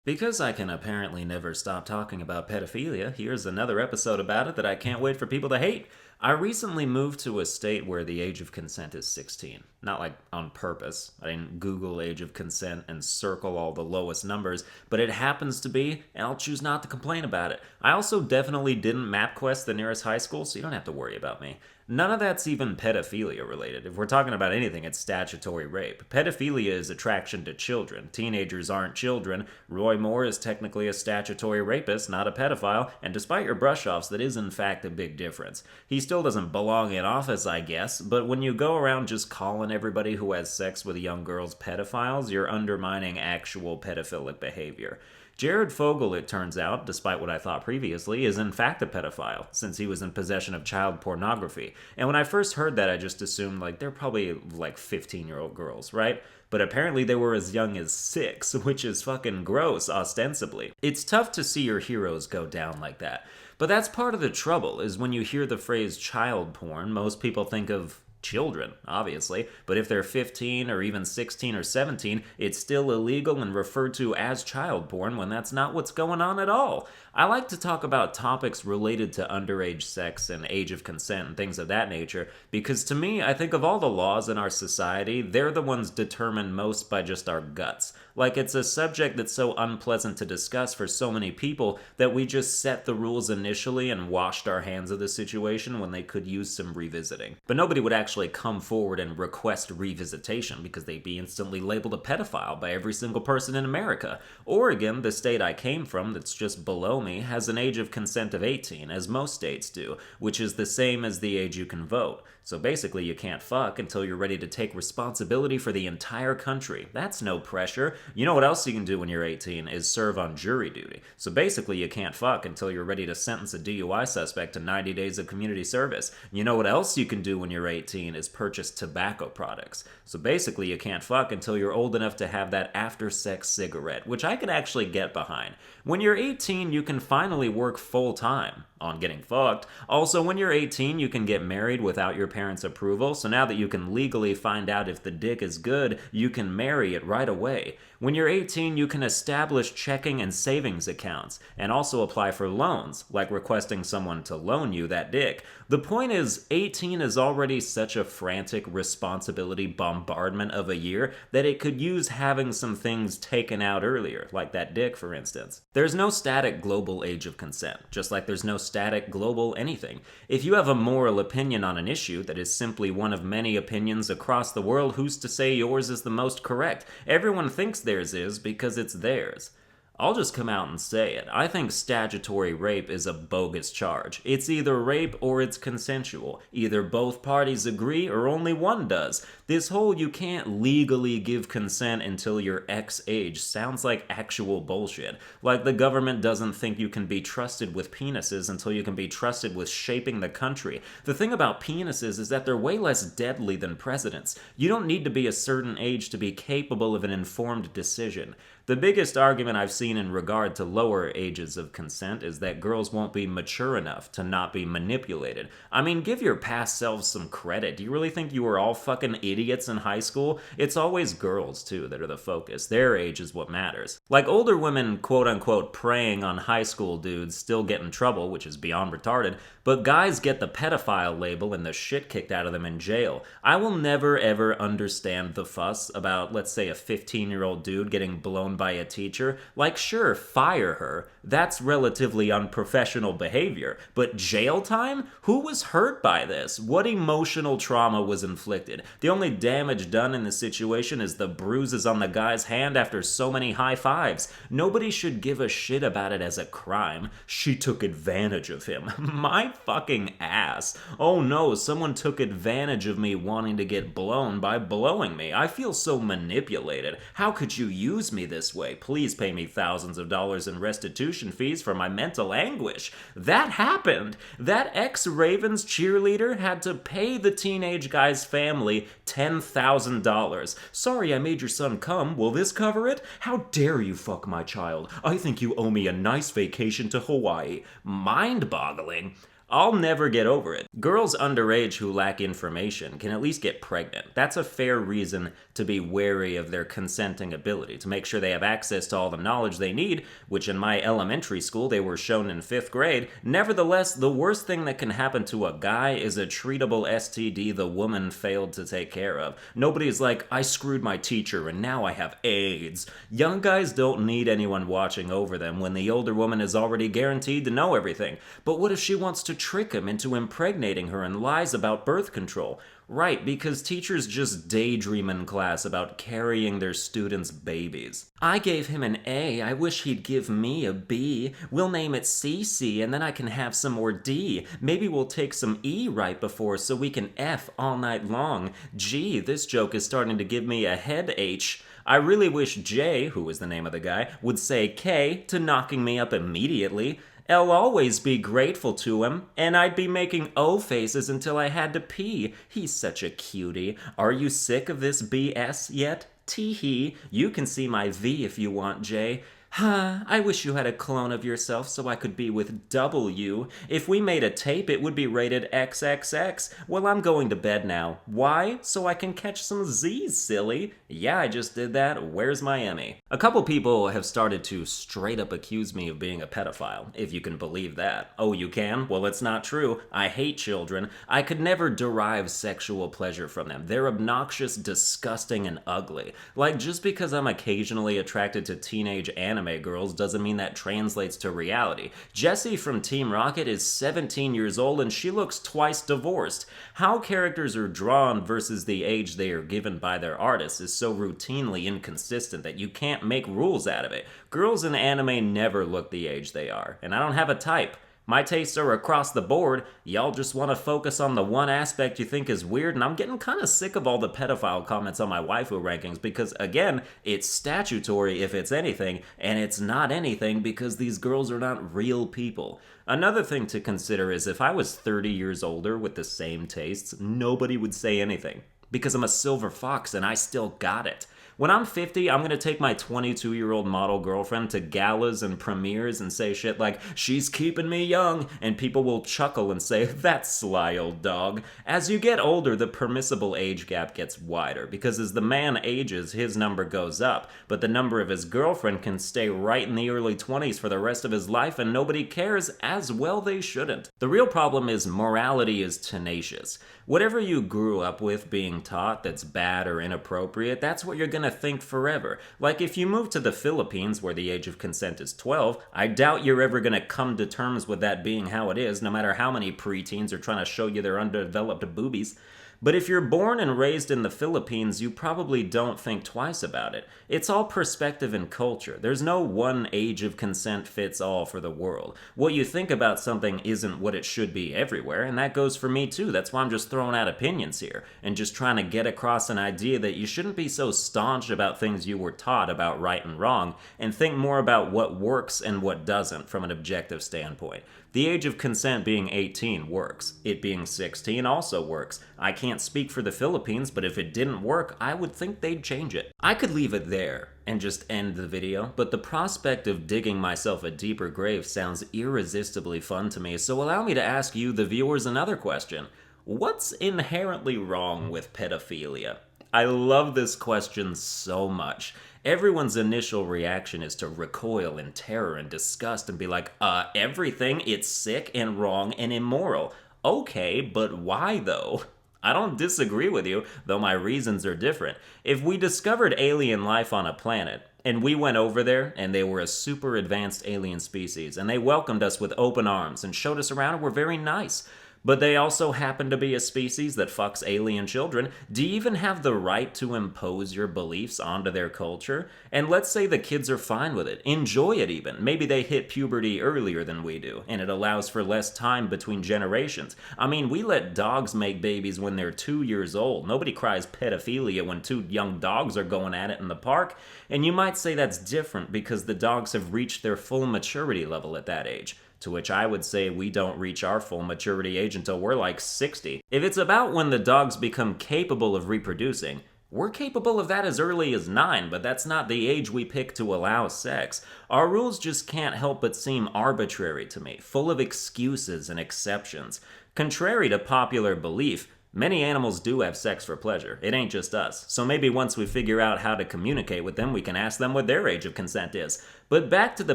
Because I can apparently never stop talking about pedophilia, here's another episode about it that I can't wait for people to hate. I recently moved to a state where the age of consent is 16. Not like on purpose. I didn't Google age of consent and circle all the lowest numbers, but it happens to be, and I'll choose not to complain about it. I also definitely didn't MapQuest the nearest high school, so you don't have to worry about me. None of that's even pedophilia related. If we're talking about anything, it's statutory rape. Pedophilia is attraction to children. Teenagers aren't children. Roy Moore is technically a statutory rapist, not a pedophile, and despite your brush-offs, that is in fact a big difference. He still doesn't belong in office, I guess, but when you go around just calling everybody who has sex with young girls pedophiles, you're undermining actual pedophilic behavior. Jared Fogle, it turns out, despite what I thought previously, is in fact a pedophile, since he was in possession of child pornography. And when I first heard that, I just assumed, they're probably, 15-year-old girls, right? But apparently they were as young as 6, which is fucking gross, ostensibly. It's tough to see your heroes go down like that. But that's part of the trouble, is when you hear the phrase child porn, most people think of children, obviously, but if they're 15 or even 16 or 17, it's still illegal and referred to as child porn when that's not what's going on at all. I like to talk about topics related to underage sex and age of consent and things of that nature because to me, I think of all the laws in our society, they're the ones determined most by just our guts. Like it's a subject that's so unpleasant to discuss for so many people that we just set the rules initially and washed our hands of the situation when they could use some revisiting. But nobody would actually come forward and request revisitation because they'd be instantly labeled a pedophile by every single person in America. Oregon, the state I came from that's just below me, has an age of consent of 18, as most states do, which is the same as the age you can vote. So basically, you can't fuck until you're ready to take responsibility for the entire country. That's no pressure. You know what else you can do when you're 18 is serve on jury duty. So basically, you can't fuck until you're ready to sentence a DUI suspect to 90 days of community service. You know what else you can do when you're 18 is purchase tobacco products. So basically, you can't fuck until you're old enough to have that after-sex cigarette, which I could actually get behind. When you're 18, you can finally work full-time on getting fucked. Also, when you're 18, you can get married without your parents' approval, so now that you can legally find out if the dick is good, you can marry it right away. When you're 18, you can establish checking and savings accounts, and also apply for loans, like requesting someone to loan you that dick. The point is, 18 is already such a frantic responsibility bombardment of a year that it could use having some things taken out earlier, like that dick, for instance. There's no static global age of consent, just like there's no static global anything. If you have a moral opinion on an issue that is simply one of many opinions across the world, who's to say yours is the most correct? Everyone thinks theirs is because it's theirs. I'll just come out and say it. I think statutory rape is a bogus charge. It's either rape or it's consensual. Either both parties agree or only one does. This whole you can't legally give consent until you're X age sounds like actual bullshit. Like the government doesn't think you can be trusted with penises until you can be trusted with shaping the country. The thing about penises is that they're way less deadly than presidents. You don't need to be a certain age to be capable of an informed decision. The biggest argument I've seen in regard to lower ages of consent is that girls won't be mature enough to not be manipulated. I mean, give your past selves some credit. Do you really think you were all fucking idiots in high school? It's always girls, too, that are the focus. Their age is what matters. Like older women, quote-unquote, preying on high school dudes still get in trouble, which is beyond retarded, but guys get the pedophile label and the shit kicked out of them in jail. I will never ever understand the fuss about, let's say, a 15-year-old dude getting blown by a teacher. Like, sure, fire her. That's relatively unprofessional behavior. But jail time? Who was hurt by this? What emotional trauma was inflicted? The only damage done in the situation is the bruises on the guy's hand after so many high fives. Nobody should give a shit about it as a crime. She took advantage of him. My fucking ass. Oh no, someone took advantage of me wanting to get blown by blowing me. I feel so manipulated. How could you use me this way? Please pay me thousands of dollars in restitution fees for my mental anguish. That happened. That ex-Ravens cheerleader had to pay the teenage guy's family $10,000. Sorry I made your son come. Will this cover it? How dare you fuck my child? I think you owe me a nice vacation to Hawaii. Mind-boggling. I'll never get over it. Girls underage who lack information can at least get pregnant. That's a fair reason to be wary of their consenting ability, to make sure they have access to all the knowledge they need, which in my elementary school they were shown in 5th grade. Nevertheless, the worst thing that can happen to a guy is a treatable STD the woman failed to take care of. Nobody's like, I screwed my teacher and now I have AIDS. Young guys don't need anyone watching over them when the older woman is already guaranteed to know everything. But what if she wants to trick him into impregnating her and lies about birth control? Right, because teachers just daydream in class about carrying their students' babies. I gave him an A, I wish he'd give me a B. We'll name it CC and then I can have some more D. Maybe we'll take some E right before so we can F all night long. Gee, this joke is starting to give me a head H. I really wish J, who was the name of the guy, would say K to knocking me up immediately. I'll always be grateful to him, and I'd be making O faces until I had to pee. He's such a cutie. Are you sick of this BS yet? Tee-hee. You can see my V if you want, J. I wish you had a clone of yourself so I could be with W. If we made a tape, it would be rated XXX. Well, I'm going to bed now. Why? So I can catch some Z's, silly. Yeah, I just did that. Where's my Emmy? A couple people have started to straight up accuse me of being a pedophile, if you can believe that. Oh, you can? Well, it's not true. I hate children. I could never derive sexual pleasure from them. They're obnoxious, disgusting, and ugly. Like, just because I'm occasionally attracted to teenage anime girls doesn't mean that translates to reality. Jessie from Team Rocket is 17 years old and she looks twice divorced. How characters are drawn versus the age they are given by their artists is so routinely inconsistent that you can't make rules out of it. Girls in anime never look the age they are, and I don't have a type. My tastes are across the board. Y'all just want to focus on the one aspect you think is weird, and I'm getting kind of sick of all the pedophile comments on my waifu rankings because, again, it's statutory if it's anything, and it's not anything because these girls are not real people. Another thing to consider is if I was 30 years older with the same tastes, nobody would say anything because I'm a silver fox and I still got it. When I'm 50, I'm going to take my 22-year-old model girlfriend to galas and premieres and say shit like, she's keeping me young, and people will chuckle and say, that sly old dog. As you get older, the permissible age gap gets wider, because as the man ages, his number goes up, but the number of his girlfriend can stay right in the early 20s for the rest of his life, and nobody cares, as well they shouldn't. The real problem is morality is tenacious. Whatever you grew up with being taught that's bad or inappropriate, that's what you're gonna think forever. Like if you move to the Philippines where the age of consent is 12, I doubt you're ever gonna come to terms with that being how it is, no matter how many preteens are trying to show you their underdeveloped boobies. But if you're born and raised in the Philippines, you probably don't think twice about it. It's all perspective and culture. There's no one age of consent fits all for the world. What you think about something isn't what it should be everywhere, and that goes for me too. That's why I'm just throwing out opinions here, and just trying to get across an idea that you shouldn't be so staunch about things you were taught about right and wrong, and think more about what works and what doesn't from an objective standpoint. The age of consent being 18 works. It being 16 also works. I can't speak for the Philippines, but if it didn't work, I would think they'd change it. I could leave it there and just end the video, but the prospect of digging myself a deeper grave sounds irresistibly fun to me, so allow me to ask you, the viewers, another question. What's inherently wrong with pedophilia? I love this question so much. Everyone's initial reaction is to recoil in terror and disgust and be like, everything, it's sick and wrong and immoral. Okay, but why though? I don't disagree with you, though my reasons are different. If we discovered alien life on a planet, and we went over there, and they were a super advanced alien species, and they welcomed us with open arms and showed us around and were very nice, but they also happen to be a species that fucks alien children, do you even have the right to impose your beliefs onto their culture? And let's say the kids are fine with it, enjoy it even. Maybe they hit puberty earlier than we do, and it allows for less time between generations. I mean, we let dogs make babies when they're 2 years old. Nobody cries pedophilia when two young dogs are going at it in the park. And you might say that's different because the dogs have reached their full maturity level at that age. To which I would say we don't reach our full maturity age until we're like 60. If it's about when the dogs become capable of reproducing, We're capable of that as early as 9, but that's not the age we pick to allow sex. Our rules just can't help but seem arbitrary to me, full of excuses and exceptions. Contrary to popular belief, many animals do have sex for pleasure. It ain't just us. So maybe once we figure out how to communicate with them, we can ask them what their age of consent is. But back to the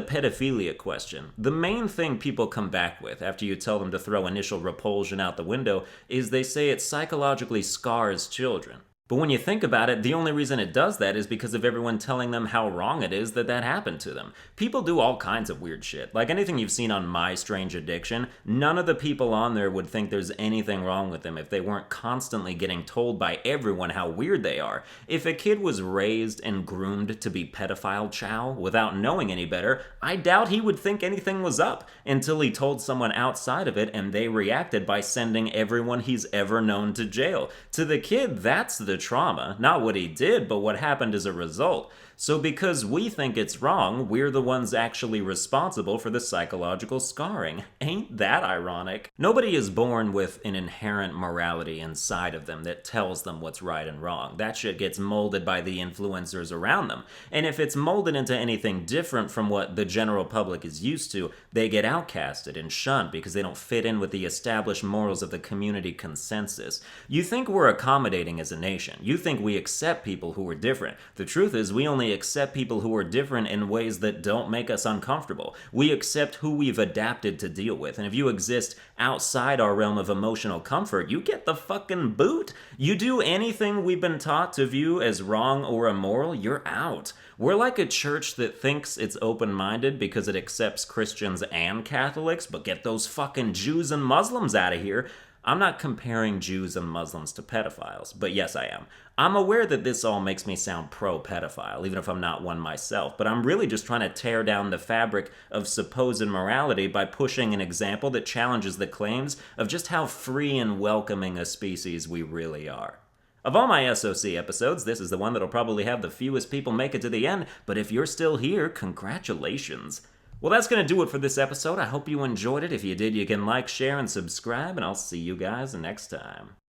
pedophilia question. The main thing people come back with after you tell them to throw initial repulsion out the window is they say it psychologically scars children. But when you think about it, the only reason it does that is because of everyone telling them how wrong it is that that happened to them. People do all kinds of weird shit. Like anything you've seen on My Strange Addiction, none of the people on there would think there's anything wrong with them if they weren't constantly getting told by everyone how weird they are. If a kid was raised and groomed to be pedophile chow without knowing any better, I doubt he would think anything was up until he told someone outside of it and they reacted by sending everyone he's ever known to jail. To the kid, that's the trauma, not what he did, but what happened as a result. So because we think it's wrong, we're the ones actually responsible for the psychological scarring. Ain't that ironic? Nobody is born with an inherent morality inside of them that tells them what's right and wrong. That shit gets molded by the influencers around them. And if it's molded into anything different from what the general public is used to, they get outcasted and shunned because they don't fit in with the established morals of the community consensus. You think we're accommodating as a nation. You think we accept people who are different. The truth is we only accept people who are different in ways that don't make us uncomfortable. We accept who we've adapted to deal with. And if you exist outside our realm of emotional comfort, you get the fucking boot. You do anything we've been taught to view as wrong or immoral, you're out. We're like a church that thinks it's open-minded because it accepts Christians and Catholics, but get those fucking Jews and Muslims out of here. I'm not comparing Jews and Muslims to pedophiles, but yes, I am. I'm aware that this all makes me sound pro-pedophile, even if I'm not one myself, but I'm really just trying to tear down the fabric of supposed morality by pushing an example that challenges the claims of just how free and welcoming a species we really are. Of all my SOC episodes, this is the one that'll probably have the fewest people make it to the end, but if you're still here, congratulations. Well, that's going to do it for this episode. I hope you enjoyed it. If you did, you can like, share, and subscribe, and I'll see you guys next time.